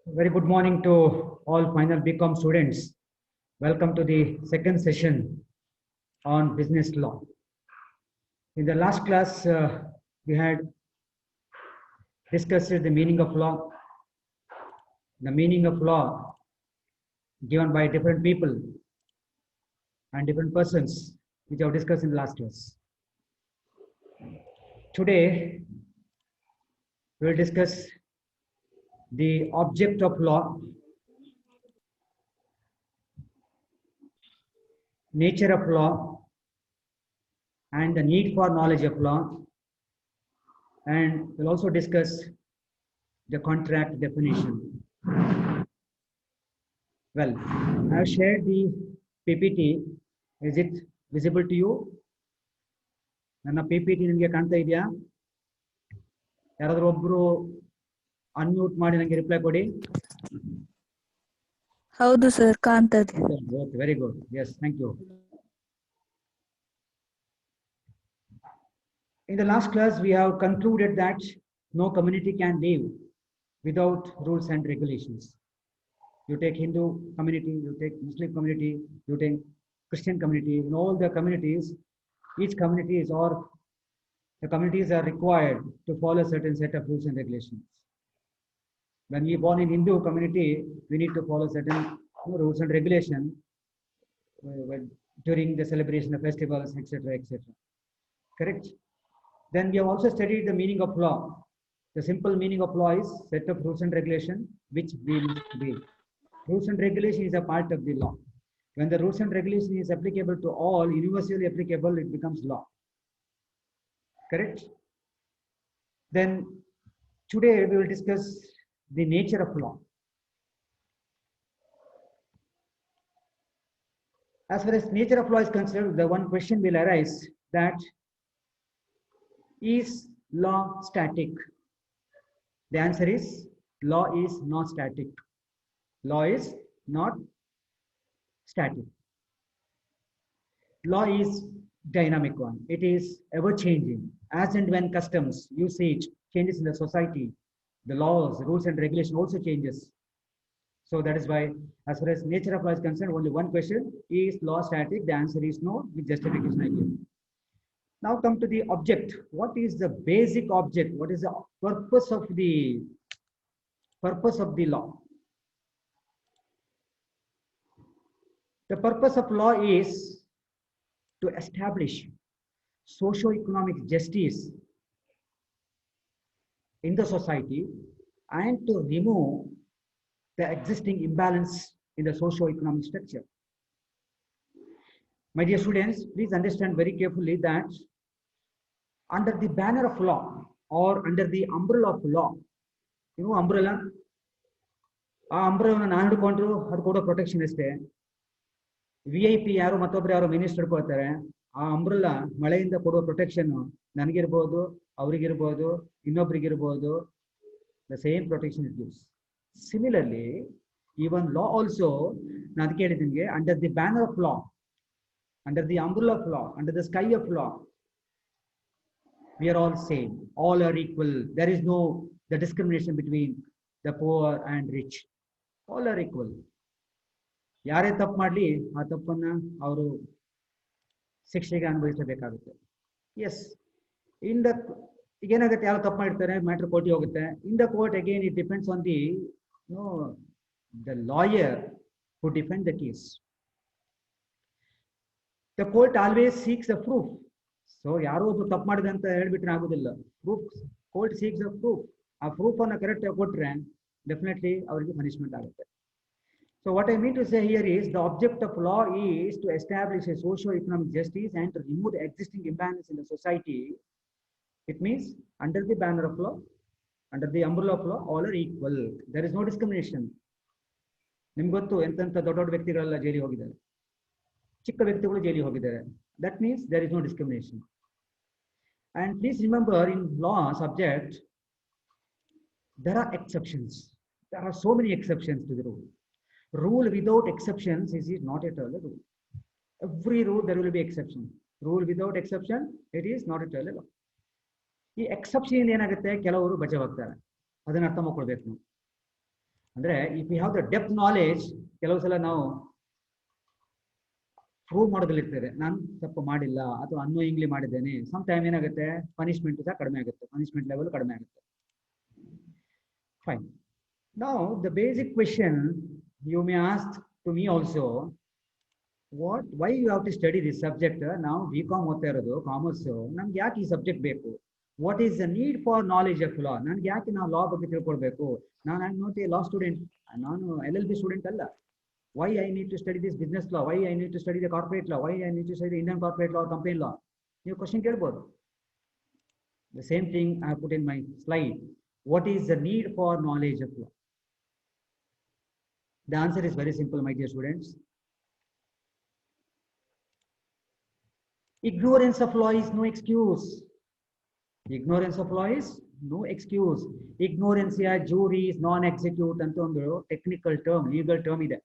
Very good morning to all final BCom students. Welcome to the second session on business law. In the last class, we had discussed the meaning of law, given by different people and different persons, which I have discussed in the last class. Today, we will discuss the object of law, nature of law, and the need for knowledge of law. And we'll also discuss the contract definition. Well, I've shared the PPT. Is it visible to you? ನನ್ನ PPT ನಿಮಗೆ ಕಾಣ್ತಾ ಇದೆಯಾ? ಯಾರಾದರೂ ಒಬ್ರು unmute ಮಾಡಿ ನನಗೆ reply ಕೊಡಿ. ಹೌದು ಸರ್, ಕಾಣ್ತದೆ. Okay, very good. Yes, thank you. In the last class, we have concluded that no community can live without rules and regulations. You take Hindu community, you take Muslim community, you take Christian community, in all the communities, each communities or the communities are required to follow a certain set of rules and regulations. When we born in Hindu community, we need to follow certain rules and regulations during the celebration of festivals, etc., etc. Correct? Then we have also studied the meaning of law. The simple meaning of law is set of rules and regulation which will be. Rules and regulation is a part of the law. When the rules and regulation is applicable to all, universally applicable, it becomes law. Correct? Then today we will discuss the nature of law. As far as nature of law is concerned, the one question will arise that is law static? The answer is law is not static. Law is not static. Law is dynamic one. It is ever changing. As and when customs, usage changes in the society, the laws, rules and regulation also changes. So that is why, as far as nature of law is concerned, only one question: is law static? The answer is no, with justification I give. Now come to the object. What is the basic object? What is the purpose of the law? The purpose of law is to establish socio-economic justice in the society and to remove the existing imbalance in the socio-economic structure. My dear students, please understand very carefully that under the banner of law or under the umbrella of law, you know umbrella, ಆ umbrella ನಾನು ಹಿಡ್ಕೊಂಡ್ರು ಅದು ಕೊಡೋ protection ಅಷ್ಟೇ. VIP ಯಾರು ಮತ್ತೊಬ್ರು ಯಾರು minister ಹಿಡ್ಕೊಳ್ತಾರೆ, ಆ umbrella ಮಳೆಯಿಂದ ಕೊಡುವ protection ನನಗಿರ್ಬೋದು, ಅವರಿಗಿರ್ಬೋದು, ಇನ್ನೊಬ್ರಿಗಿರ್ಬೋದು, the same protection it gives. Similarly, even law also, ನಾನು ಅದಕ್ಕೆ ಹೇಳಿದ ನಿಮಗೆ, under the banner of law, under the umbrella of law, under the sky of law, we are all same, all are equal. There is no the discrimination between the poor and rich. All are equal. ಯಾರೇ ತಪ್ಪು ಮಾಡಲಿ ಆ ತಪ್ಪನ್ನ ಅವರು ಶಿಕ್ಷೆಗೆ ಅನುಭವಿಸಬೇಕಾಗುತ್ತೆ. S, in the ಈಗೇನಾಗುತ್ತೆ, ಯಾರು ತಪ್ಪು ಮಾಡಿರ್ತಾರೆ, ಮ್ಯಾಟ್ರ್ ಕೋರ್ಟಿಗೆ ಹೋಗುತ್ತೆ. In the court again it depends on the the lawyer who defend the case. The court always seeks the proof. So ಯಾರೋ ಒಬ್ರು ತಪ್ಪು ಮಾಡಿದೆ ಅಂತ ಹೇಳ್ಬಿಟ್ರೆ ಆಗುದಿಲ್ಲ. Proof, court seeks the proof. ಆ ಪ್ರೂಫ್ ಅನ್ನ ಕರೆಕ್ಟ್ ಆಗಿ ಕೊಟ್ರೆ ಡೆಫಿನೆಟ್ಲಿ ಅವರಿಗೆ ಪನಿಷ್ಮೆಂಟ್ ಆಗುತ್ತೆ. So what I mean to say here is the object of law is to establish a socio-economic justice and to remove the existing imbalance in the society. It means under the banner of law, under the umbrella of law, all are equal. There is no discrimination. ನಿಮ್ಗೆ ಗೊತ್ತು ಎಂತೆಂಥ ದೊಡ್ಡ ದೊಡ್ಡ ವ್ಯಕ್ತಿಗಳೆಲ್ಲ ಜೈಲಿಗೆ ಹೋಗಿದ್ದಾರೆ, ಚಿಕ್ಕ ವ್ಯಕ್ತಿಗಳು ಜೈಲಿಗೆ ಹೋಗಿದ್ದಾರೆ. That means there is no discrimination. And please remember, in law subject, there are exceptions. There are so many exceptions to the rule. Rule without exceptions is not at all a rule. Every rule there will be exception. Rule without exception, it is not at all a law. ಈ exception ಏನಾಗುತ್ತೆ, ಕೆಲವರು ಬಚಾವಾಗ್ತಾರೆ. ಅದನ್ನ ಅರ್ಥ ಮಾಡ್ಕೊಳ್ಬೇಕು ನಾವು. ಅಂದ್ರೆ if you have the depth knowledge, ಕೆಲವು ಸಲ ನಾವು ಪ್ರೂವ್ ಮಾಡೋದಲ್ಲಿರ್ತದೆ, ನಾನು ತಪ್ಪು ಮಾಡಿಲ್ಲ ಅಥವಾ ಅನ್ವಯಿಂಗ್ಲಿ ಮಾಡಿದ್ದೇನೆ. ಸಮ್ ಟೈಮ್ ಏನಾಗುತ್ತೆ, ಪನಿಷ್ಮೆಂಟ್ ಸಹ ಕಡಿಮೆ ಆಗುತ್ತೆ, ಪನಿಷ್ಮೆಂಟ್ ಲೆವೆಲ್ ಕಡಿಮೆ ಆಗುತ್ತೆ. Fine. Now the basic question you may ask to me also, why you have to study this subject? ನಾವು BCom ಓದ್ತಾ ಇರೋದು, ಕಾಮರ್ಸ್, ನಮ್ಗೆ ಯಾಕೆ ಈ ಸಬ್ಜೆಕ್ಟ್ ಬೇಕು? What is the need for knowledge of law? ನನ್ಗೆ ಯಾಕೆ ನಾವು ಲಾ ಬಗ್ಗೆ ತಿಳ್ಕೊಳ್ಬೇಕು? ನಾನು I not a law student, ನಾನು LLB ಸ್ಟೂಡೆಂಟ್ ಅಲ್ಲ. Why I need to study this business law? Why I need to study the corporate law? Why I need to study the Indian corporate law or company law? ನೀವು question ಕೇಳ್ಬೋದು. The same thing I have put in my slide. What is the need for knowledge of law? The answer is very simple, my dear students. Ignorance of law is no excuse. Ignorance of law is no excuse. Ignorancia juris non execute ಅಂತ ಒಂದು technical term, legal term ಇದೆ.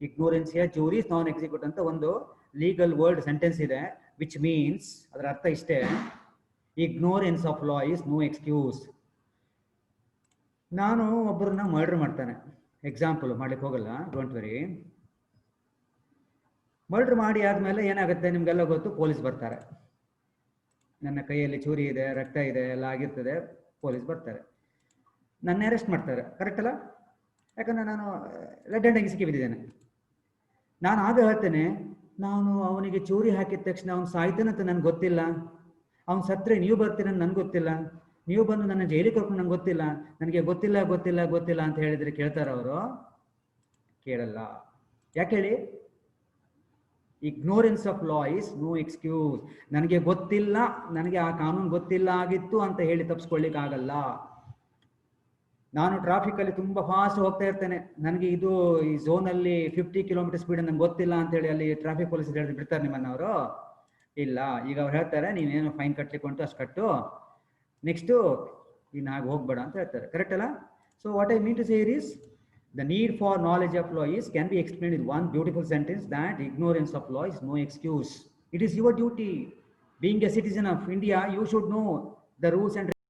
Ignorancia juris non execute ಅಂತ ಒಂದು legal word sentence ಇದೆ, which means, ಅದರ ಅರ್ಥ ಇಷ್ಟೇ, ignorance of law is no excuse. ನಾನು ಒಬ್ಬರನ್ನ ಮರ್ಡರ್ ಮಾಡ್ತಾನೆ, ಎಕ್ಸಾಂಪಲ್ ಮಾಡ್ಲಿಕ್ಕೆ ಹೋಗಲ್ಲ, ಡೋಂಟ್ ವೆರಿ. ಮರ್ಡರ್ ಮಾಡಿ ಆದ್ಮೇಲೆ ಏನಾಗುತ್ತೆ ನಿಮ್ಗೆಲ್ಲ ಗೊತ್ತು, ಪೊಲೀಸ್ ಬರ್ತಾರೆ. ನನ್ನ ಕೈಯಲ್ಲಿ ಚೂರಿ ಇದೆ, ರಕ್ತ ಇದೆ, ಎಲ್ಲ ಆಗಿರ್ತದೆ, ಪೊಲೀಸ್ ಬರ್ತಾರೆ, ನನ್ನ ಅರೆಸ್ಟ್ ಮಾಡ್ತಾರೆ, ಕರೆಕ್ಟ್ ಅಲ್ಲ? ಯಾಕಂದ್ರೆ ನಾನು ರೆಡ್ ಹ್ಯಾಂಡ್ ಸಿಕ್ಕಿ ಬಿದ್ದಿದ್ದೇನೆ. ನಾನು ಆಗ ಹೇಳ್ತೇನೆ, ನಾನು ಅವನಿಗೆ ಚೂರಿ ಹಾಕಿದ ತಕ್ಷಣ ಅವ್ನು ಸಾಯ್ತಾನಂತ ನನ್ಗೆ ಗೊತ್ತಿಲ್ಲ, ಅವ್ನು ಸತ್ರೆ ನೀವು ಬರ್ತೀರ ನನ್ಗೆ ಗೊತ್ತಿಲ್ಲ, ನೀವು ಬಂದು ನನ್ನ ಜೈಲಿಗೆ ಕರ್ಕೊಂಡು ನಂಗೆ ಗೊತ್ತಿಲ್ಲ, ನನಗೆ ಗೊತ್ತಿಲ್ಲ ಗೊತ್ತಿಲ್ಲ ಗೊತ್ತಿಲ್ಲ ಅಂತ ಹೇಳಿದ್ರೆ ಕೇಳ್ತಾರ ಅವರು? ಕೇಳಲ್ಲ. ಯಾಕೆ ಹೇಳಿ? Ignorance of law is no excuse. ನನಗೆ ಗೊತ್ತಿಲ್ಲ, ನನಗೆ ಆ ಕಾನೂನು ಗೊತ್ತಿಲ್ಲ ಆಗಿತ್ತು ಅಂತ ಹೇಳಿ ತಪ್ಪಿಸ್ಕೊಳ್ಳಿಕ್ಕೆ ಆಗಲ್ಲ. ನಾನು ಟ್ರಾಫಿಕ್ ಅಲ್ಲಿ ತುಂಬಾ ಫಾಸ್ಟ್ ಹೋಗ್ತಾ ಇರ್ತೇನೆ, ನನಗೆ ಇದು ಈ ಝೋನ್ ಅಲ್ಲಿ 50 ಕಿಲೋಮೀಟರ್ ಸ್ಪೀಡ್ ನಂಗೆ ಗೊತ್ತಿಲ್ಲ ಅಂತ ಹೇಳಿ ಅಲ್ಲಿ ಟ್ರಾಫಿಕ್ ಪೊಲೀಸ್ ಹೇಳಿದ್ರೆ ಬಿಡ್ತಾರೆ ನಿಮ್ಮನ್ನವರು? ಇಲ್ಲ. ಈಗ ಅವ್ರು ಹೇಳ್ತಾರೆ, ನೀವೇನು ಫೈನ್ ಕಟ್ಲಿಕ್ಕೆ ಉಂಟು ಅಷ್ಟು ಕಟ್ಟು, ನೆಕ್ಸ್ಟು ಇನ್ನು ಹಾಗೆ ಹೋಗ್ಬೇಡ ಅಂತ ಹೇಳ್ತಾರೆ, ಕರೆಕ್ಟ್ ಅಲ್ಲ? So what I mean to say is, the need for knowledge of law is can be explained in one beautiful sentence, that ignorance of law is no excuse. It is your duty. Being a citizen of India, you should know the rules and